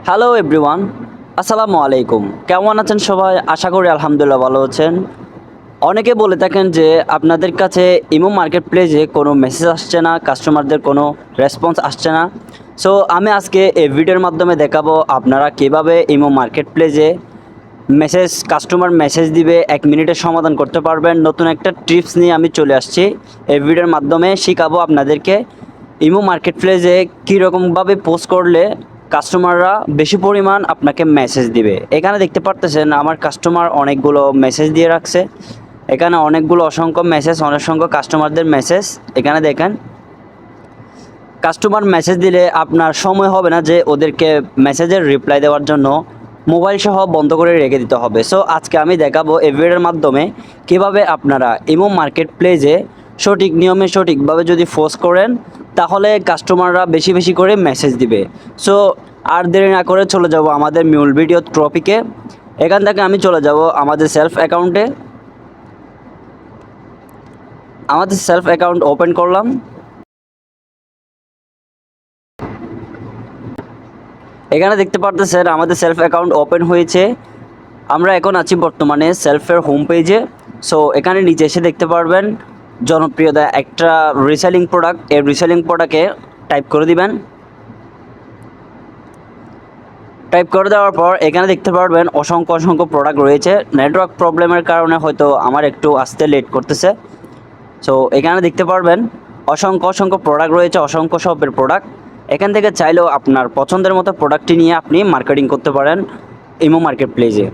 Hello everyone, আসসালামু আলাইকুম। কেমন আছেন সবাই? আশা করি আলহামদুলিল্লাহ ভালো আছেন। অনেকে বলে থাকেন যে আপনাদের কাছে ইমো মার্কেট প্লেসে কোনো মেসেজ আসছে না, কাস্টমারদের কোনো রেসপন্স আসছে না। সো আমি আজকে এই ভিডিওর মাধ্যমে দেখাবো আপনারা কীভাবে ইমো মার্কেট প্লেসে কাস্টমার মেসেজ দিবে 1 মিনিটে সমাধান করতে পারবেন। নতুন একটা টিপস নিয়ে আমি চলে আসছি। এই ভিডিওর মাধ্যমে শিখাবো আপনাদেরকে ইমো মার্কেট প্লেসে কীরকমভাবে পোস্ট করলে কাস্টমাররা বেশি পরিমাণ আপনাকে মেসেজ দিবে। এখানে দেখতে পারতেছেন আমার কাস্টমার অনেকগুলো মেসেজ দিয়ে রাখছে। এখানে অনেকগুলো অসংখ্য কাস্টমারদের মেসেজ এখানে দেখেন। কাস্টমার মেসেজ দিলে আপনার সময় হবে না যে ওদেরকে মেসেজের রিপ্লাই দেওয়ার জন্য মোবাইল সহ বন্ধ করে রেখে দিতে হবে। সো আজকে আমি দেখাবো এই ভিডিওর মাধ্যমে কিভাবে আপনারা ইমো মার্কেট প্লেসে সঠিক নিয়মে সঠিকভাবে যদি পোস্ট করেন তাহলে কাস্টমাররা বেশি বেশি করে মেসেজ দিবে। সো আর দেরি না করে চলে যাব আমাদের মূল ভিডিও টপিকে। এখান থেকে আমি চলে যাব আমাদের সেলফ অ্যাকাউন্টে। আমাদের সেলফ অ্যাকাউন্ট ওপেন করলাম। এখানে দেখতে পারতেছেন আমাদের সেলফ অ্যাকাউন্ট ওপেন হয়েছে। আমরা এখন আছি বর্তমানে সেলফের হোম পেজে। সো এখানে নিচে এসে দেখতে পারবেন জনপ্রিয়তা একটা রিসেলিং প্রোডাক্ট। এই রিসেলিং প্রোডাক্টে টাইপ করে দিবেন। টাইপ করে দেওয়ার পর এখানে দেখতে পারবেন অসংখ্য প্রোডাক্ট রয়েছে। নেটওয়ার্ক প্রবলেমের কারণে হয়তো আমার একটু আসতে লেট করতেছে। সো এখানে দেখতে পারবেন অসংখ্য প্রোডাক্ট রয়েছে, অসংখ্য শপের প্রোডাক্ট। এখান থেকে চাইলেও আপনার পছন্দের মতো প্রোডাক্টটি নিয়ে আপনি মার্কেটিং করতে পারেন ইমো মার্কেট প্লেসে।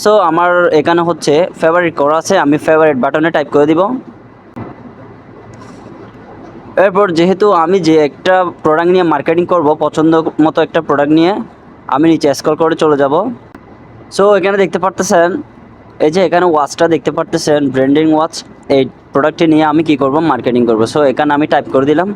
সো আমার এখানে হচ্ছে ফেভারিট করা আছে, আমি ফেভারিট বাটনে টাইপ করে দিব। এরপর যেহেতু আমি যে একটা প্রোডাক্ট নিয়ে মার্কেটিং করব, পছন্দ মতো একটা প্রোডাক্ট নিয়ে আমি নিচে স্ক্রল করে চলে যাব। সো এখানে দেখতে পারতেছেন এই যে এখানে ওয়াচটা দেখতে পারতেছেন, ব্র্যান্ডিং ওয়াচ। এই প্রোডাক্টটি নিয়ে আমি কি করব, মার্কেটিং করব। সো এখানে আমি টাইপ করে দিলাম।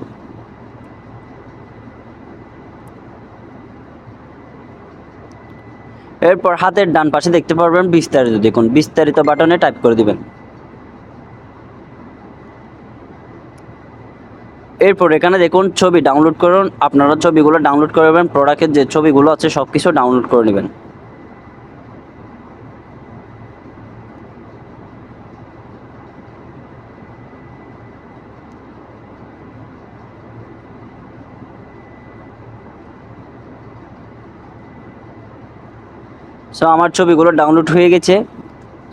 এরপর হাতের ডান পাশে দেখতে পারবেন বিস্তারিত, দেখুন বিস্তারিত বাটনে টাইপ করে দিবেন। এরপর এখানে দেখুন ছবি ডাউনলোড করুন। আপনারা ছবিগুলো ডাউনলোড করবেন, প্রোডাক্টের যে ছবিগুলো আছে সব কিছু ডাউনলোড করে নেবেন। সো আমার ছবিগুলো ডাউনলোড হয়ে গেছে।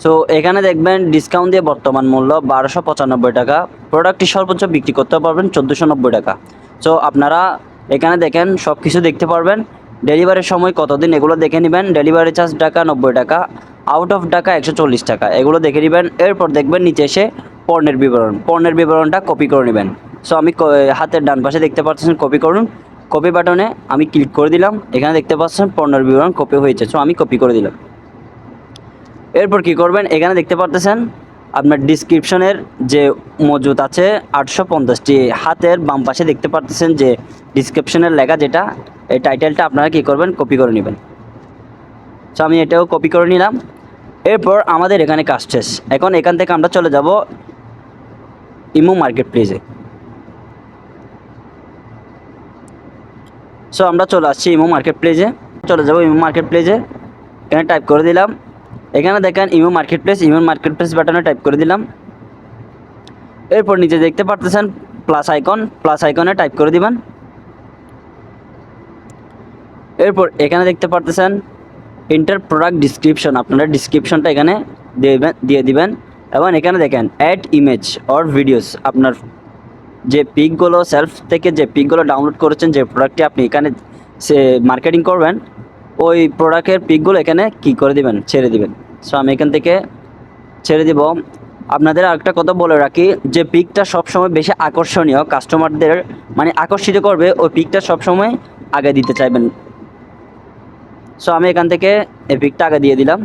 সো এখানে দেখবেন ডিসকাউন্ট দিয়ে বর্তমান মূল্য 1295 টাকা। প্রোডাক্টটি সর্বোচ্চ বিক্রি করতে পারবেন 1490 টাকা। সো আপনারা এখানে দেখেন সব কিছু দেখতে পারবেন। ডেলিভারির সময় কতদিন এগুলো দেখে নেবেন। ডেলিভারি চার্জ টাকা 90 টাকা, আউট অফ টাকা 140 টাকা, এগুলো দেখে নেবেন। এরপর দেখবেন নিচে এসে পণ্যের বিবরণটা কপি করে নেবেন। সো আমি হাতের ডান পাশে দেখতে পাচ্ছেন কপি করুন। কপি বাটনে আমি ক্লিক করে দিলাম। এখানে দেখতে পাচ্ছেন পণ্যের বিবরণ কপি হয়েছে। সো আমি কপি করে দিলাম। এরপর কি করবেন, এখানে দেখতে পারতেছেন আপনার ডিসক্রিপশনের যে মজুদ আছে 850টি। হাতের বাম পাশে দেখতে পারতেছেন যে ডিসক্রিপশনের লেখা যেটা, এই টাইটেলটা আপনারা কি করবেন, কপি করে নেবেন। সো আমি এটাও কপি করে নিলাম। এরপর আমাদের এখানে কাজ শেষ। এখন এখান থেকে আমরা চলে যাব ইমো মার্কেট প্লেসে। সো আমরা চলে আসছি ইমো মার্কেট প্লেসে। চলে যাব ইমো মার্কেট প্লেসে। এখানে টাইপ করে দিলাম। এখানে দেখেন ইমো মার্কেট প্লেস বাটনে টাইপ করে দিলাম। এরপর নিচে দেখতে পারতেছেন প্লাস আইকনে টাইপ করে দিবেন। এরপর এখানে দেখতে পারতেছেন ইন্টার প্রোডাক্ট ডিসক্রিপশন, আপনারা ডিসক্রিপশনটা এখানে দিয়ে দিবেন। এবং এখানে দেখেন অ্যাড ইমেজ অর ভিডিওস, আপনার যে পিকগুলো সেলফ থেকে যে পিকগুলো ডাউনলোড করেছেন, যে প্রোডাক্টটি আপনি এখানে মার্কেটিং করবেন, ওই প্রোডাক্টের পিকগুলো এখানে কি করে দিবেন, ছেড়ে দিবেন। সো আমি এখান থেকে ছেড়ে দিব। আপনাদের আরেকটা কথা বলে রাখি, যে পিকটা সবসময় বেশি আকর্ষণীয়, কাস্টমারদের মানে আকর্ষিত করবে, ওই পিকটা সবসময় আগে দিতে চাইবেন। সো আমি এখান থেকে এই পিকটা আগে দিয়ে দিলাম।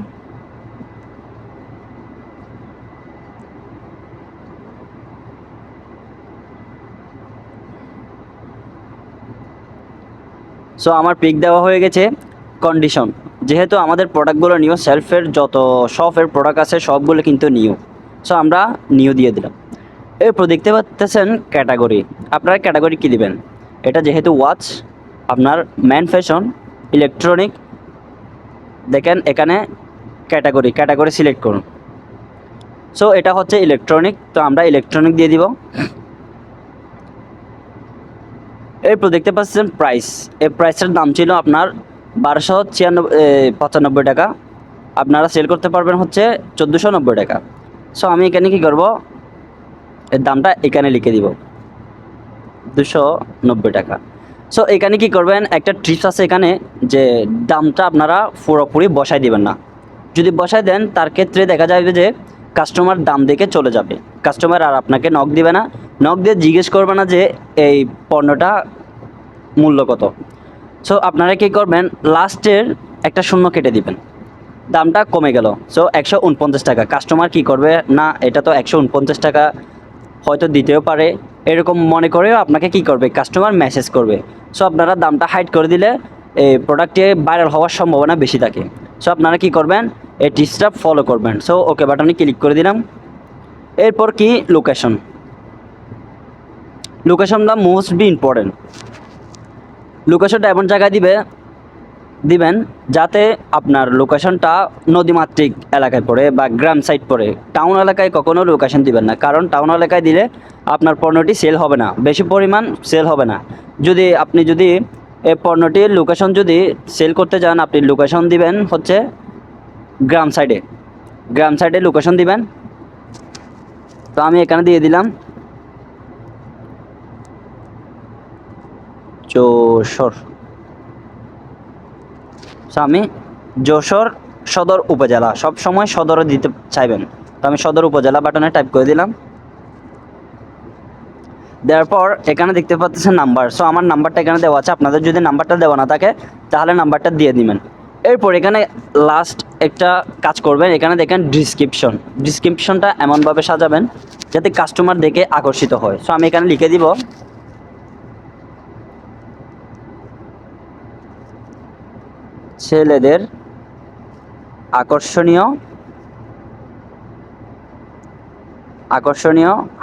সো আমার পিক দেওয়া হয়ে গেছে। কন্ডিশন, যেহেতু আমাদের প্রোডাক্টগুলো নিউ, সেলফের যত শপের প্রোডাক্ট আছে সবগুলো কিন্তু নিউ। সো আমরা নিউ দিয়ে দিলাম। এরপর দেখতে পাচ্ছেন ক্যাটাগরি, আপনারা ক্যাটাগরি কী দিবেন। এটা যেহেতু ওয়াচ, আপনার ম্যান ফ্যাশন, ইলেকট্রনিক, দেখেন এখানে ক্যাটাগরি সিলেক্ট করুন। সো এটা হচ্ছে ইলেকট্রনিক, তো আমরা ইলেকট্রনিক দিয়ে দিব। এরপর দেখতে পাচ্ছেন প্রাইস, এই প্রাইসের দাম ছিল আপনার 1295 টাকা, আপনারা সেল করতে পারবেন হচ্ছে 1490 টাকা। সো আমি এখানে কি করব, এর দামটা এখানে লিখে দিব 290 টাকা। সো এখানে কি করবেন, একটা ট্রিপস আছে এখানে, যে দামটা আপনারা পুরোপুরি বসাই দিবেন না। যদি বসাই দেন তার ক্ষেত্রে দেখা যাবে যে কাস্টমার দাম দেখে চলে যাবে, কাস্টমার আর আপনাকে নক দিবে না, নক দিয়ে জিজ্ঞেস করবে না যে এই পণ্যটা মূল্য কত। সো আপনারা কী করবেন, লাস্টের একটা শূন্য কেটে দিবেন, দামটা কমে গেল। সো 149 টাকা, কাস্টমার কি করবে না, এটা তো 149 টাকা হয়তো দিতেও পারে, এরকম মনে করেও আপনাকে কি করবে, কাস্টমার মেসেজ করবে। সো আপনারা দামটা হাইড করে দিলে এই প্রোডাক্টে ভাইরাল হওয়ার সম্ভাবনা বেশি থাকে। সো আপনারা কি করবেন, এই টিপসটা ফলো করবেন। সো ওকে বাটনে ক্লিক করে দিলাম। এরপর কি, লোকেশনটা মোস্ট বি ইম্পর্টেন্ট। লোকেশনটা এমন জায়গায় দিবেন যাতে আপনার লোকেশনটা নদীমাতৃক এলাকায় পড়ে বা গ্রাম সাইড পড়ে। টাউন এলাকায় কখনো লোকেশন দিবেন না, কারণ টাউন এলাকায় দিলে আপনার পণ্যটি সেল হবে না, বেশি পরিমাণ সেল হবে না। আপনি যদি এই পণ্যটির লোকেশন যদি সেল করতে যান, আপনি লোকেশন দিবেন হচ্ছে গ্রাম সাইডে লোকেশন দিবেন। তো আমি এখানে দিয়ে দিলাম যশোর। সো আমি যশোর সদর উপজেলা, সব সময় সদরে দিতে চাইবেন, তো আমি সদর উপজেলা বাটনে টাইপ করে দিলাম। দেওয়ার পর এখানে দেখতে পাচ্ছেন নাম্বার। সো আমার নাম্বারটা এখানে দেওয়া আছে, আপনাদের যদি নাম্বারটা দেওয়া না থাকে তাহলে নাম্বারটা দিয়ে দিবেন। এরপর এখানে লাস্ট একটা কাজ করবেন, এখানে দেখেন ডিসক্রিপশনটা এমনভাবে সাজাবেন যাতে কাস্টমার দেখে আকর্ষিত হয়। সো আমি এখানে লিখে দিব ছেলেদের আকর্ষণীয়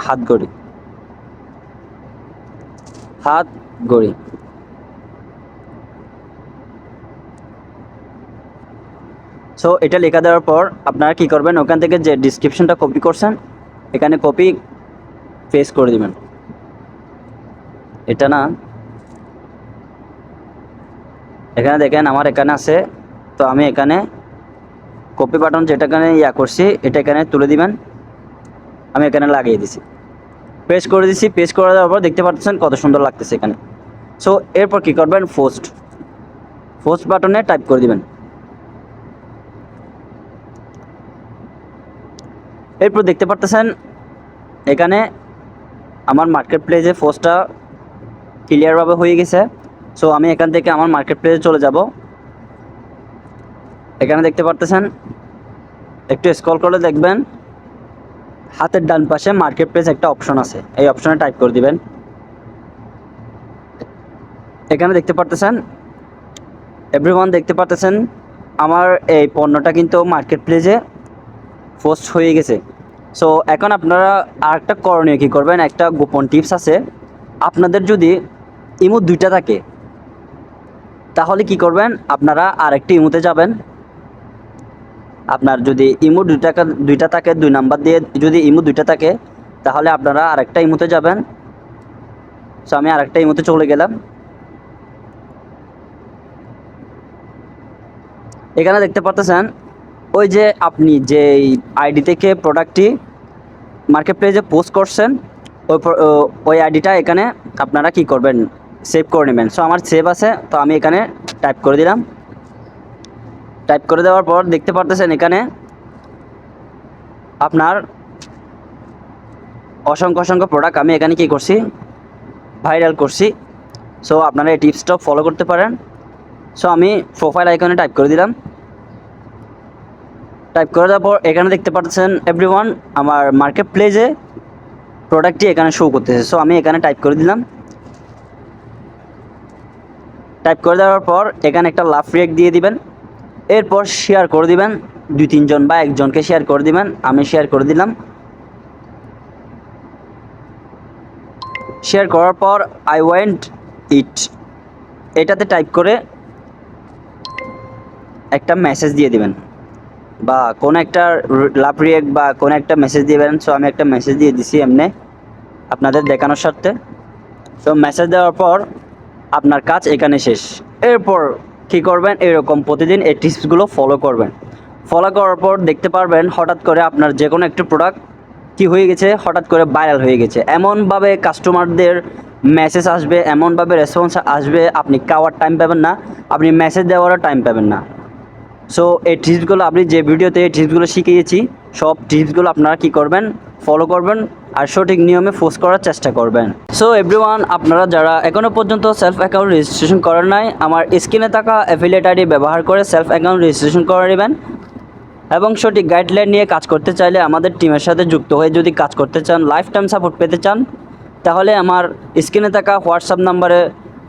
হাতঘড়ি। সো এটা লেখা দেওয়ার পর আপনারা কি করবেন, ওখান থেকে যে ডিসক্রিপশনটা কপি করছেন এখানে কপি পেস্ট করে দিবেন। এটা না, এখানে দেখেন আমার এখানে আছে, তো আমি এখানে কপি বাটন যেটা এখানে করছি এটা এখানে তুলে দিবেন। আমি এখানে লাগিয়ে দিছি, পেস্ট করে দিছি। পেস্ট করে দেওয়ার পর দেখতে পাচ্ছেন কত সুন্দর লাগতেছে এখানে। সো এরপর কি করবেন, পোস্ট বাটনে টাইপ করে দিবেন। এরপর দেখতে পাচ্ছেন এখানে আমার মার্কেট প্লেসে পোস্টটা ক্লিয়ারভাবে হয়ে গেছে। সো আমি এখান থেকে আমার মার্কেট প্লেসে চলে যাব। এখানে দেখতে পাচ্ছেন, একটু স্ক্রল করে দেখবেন হাতের ডান পাশে মার্কেট প্লেস একটা অপশন আছে, এই অপশনে টাইপ করে দিবেন। এখানে দেখতে পাচ্ছেন এভরিওয়ান, দেখতে পাচ্ছেন আমার এই পণ্যটা কিন্তু মার্কেট প্লেসে পোস্ট হয়ে গেছে। সো এখন আপনারা আরেকটা করণীয় কী করবেন, একটা গোপন টিপস আছে। আপনাদের যদি ইমো দুইটা থাকে তাহলে কি করবেন, আপনারা আরেকটি ইমোতে যাবেন। আপনার যদি ইমো দুইটা থাকে, 2 নাম্বার দিয়ে যদি ইমো দুইটা থাকে তাহলে আপনারা আরেকটা ইমোতে যাবেন। সো আমি আরেকটা ইমোতে চলে গেলাম। এখানে দেখতে পাচ্ছেন ওই যে আপনি যে আইডি থেকে প্রোডাক্টটি মার্কেট প্লেসে পোস্ট করছেন ওই আইডিটা এখানে আপনারা কি করবেন, সেভ করে নেবেন। সো আমার সেভ আছে, তো আমি এখানে টাইপ করে দিলাম। টাইপ করে দেওয়ার পর দেখতে পাচ্ছেন এখানে আপনার অসংখ্য প্রোডাক্ট আমি এখানে কি করছি, ভাইরাল করছি। সো আপনারা এই টিপসটা ফলো করতে পারেন। সো আমি প্রোফাইল আইকনে টাইপ করে দিলাম। টাইপ করে দেওয়ার পর এখানে দেখতে পাচ্ছেন এভরিওয়ান আমার মার্কেট প্লেসে প্রোডাক্টটি এখানে শো করতেছে। সো আমি এখানে টাইপ করে দিলাম। টাইপ করে দেওয়ার পর এখানে একটা লাভ রিঅ্যাক্ট দিয়ে দিবেন। এরপর শেয়ার করে দিবেন, 2-3 জন বা একজনকে শেয়ার করে দিবেন। আমি শেয়ার করে দিলাম। শেয়ার করার পর আই ওয়ান্ট ইট এটাতে টাইপ করে একটা মেসেজ দিয়ে দিবেন বা কোনো একটা লাভ রিয়েক্ট বা কোনো একটা মেসেজ দিবেন। সো আমি একটা মেসেজ দিয়ে দিছি এমনি আপনাদের দেখানোর স্বার্থে। সো মেসেজ দেওয়ার পর আপনার কাজ এখানে শেষ। এরপর কী করবেন, এরকম প্রতিদিন এই টিপসগুলো ফলো করবেন। ফলো করার পর দেখতে পারবেন হঠাৎ করে আপনার যে কোনো একটা প্রোডাক্ট কী হয়ে গেছে, হঠাৎ করে ভাইরাল হয়ে গেছে। এমনভাবে কাস্টমারদের মেসেজ আসবে, এমনভাবে রেসপন্স আসবে, আপনি খাওয়ার টাইম পাবেন না, আপনি মেসেজ দেওয়ারও টাইম পাবেন না। সো এই টিপসগুলো আপনি যে ভিডিওতে এই টিপসগুলো শিখিয়েছি, সব টিপসগুলো আপনারা কী করবেন, ফলো করবেন আর সঠিক নিয়মে পোস্ট করার চেষ্টা করবেন। সো এভরিওয়ান, আপনারা যারা এখনও পর্যন্ত সেলফ অ্যাকাউন্ট রেজিস্ট্রেশন করেন নাই, আমার স্ক্রিনে থাকা অ্যাফিলিয়েট আইডি ব্যবহার করে সেলফ অ্যাকাউন্ট রেজিস্ট্রেশন করে নেবেন এবং সঠিক গাইডলাইন নিয়ে কাজ করতে চাইলে আমাদের টিমের সাথে যুক্ত হয়ে যদি কাজ করতে চান, লাইফ টাইম সাপোর্ট পেতে চান, তাহলে আমার স্ক্রিনে থাকা হোয়াটসঅ্যাপ নাম্বারে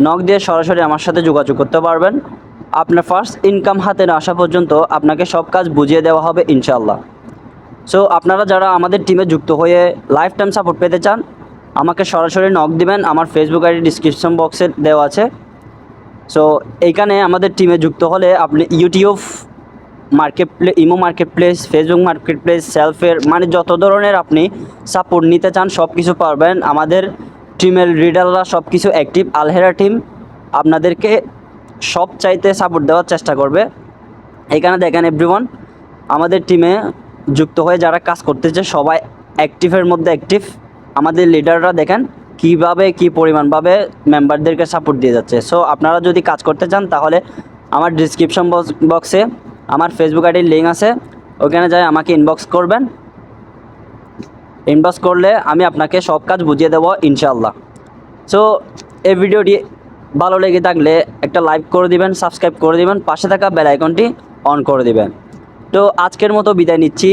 নক দিয়ে সরাসরি আমার সাথে যোগাযোগ করতে পারবেন। আপনার ফার্স্ট ইনকাম হাতে না আসা পর্যন্ত আপনাকে সব কাজ বুঝিয়ে দেওয়া হবে ইনশাআল্লাহ। সো আপনারা যারা আমাদের টিমে যুক্ত হয়ে লাইফ টাইম সাপোর্ট পেতে চান, আমাকে সরাসরি নক দিবেন। আমার ফেসবুক আইডি ডিসক্রিপশন বক্সে দেওয়া আছে। সো এইখানে আমাদের টিমে যুক্ত হলে আপনি ইউটিউব ইমো market place, Facebook market place, সেলফের মানে যত ধরনের আপনি সাপোর্ট নিতে চান সব কিছু পারবেন। আমাদের টিমের লিডাররা সব কিছু অ্যাক্টিভ। আলহেরা টিম আপনাদেরকে সব চাইতে সাপোর্ট দেওয়ার চেষ্টা করবে। এখানে দেখেন এভরিওয়ান, আমাদের টিমে যুক্ত হয়ে যারা কাজ করতেছে সবাই অ্যাক্টিভের মধ্যে অ্যাক্টিভ। আমাদের লিডাররা দেখেন কীভাবে কী পরিমাণভাবে মেম্বারদেরকে সাপোর্ট দিয়ে যাচ্ছে। সো আপনারা যদি কাজ করতে চান তাহলে আমার ডিসক্রিপশন বক্সে আমার ফেসবুক আইডির লিঙ্ক আছে, ওখানে যাই আমাকে ইনবক্স করবেন। ইনবক্স করলে আমি আপনাকে সব কাজ বুঝিয়ে দেবো ইনশাআল্লাহ। সো এই ভিডিওটি ভালো লেগে থাকলে একটা লাইক করে দিবেন, সাবস্ক্রাইব করে দিবেন, পাশে থাকা বেল আইকনটি অন করে দিবেন। তো আজকের মতো বিদায় নিচ্ছি,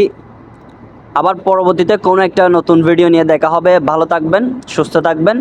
আবার পরবর্তীতে কোনো একটা নতুন ভিডিও নিয়ে দেখা হবে। ভালো থাকবেন, সুস্থ থাকবেন।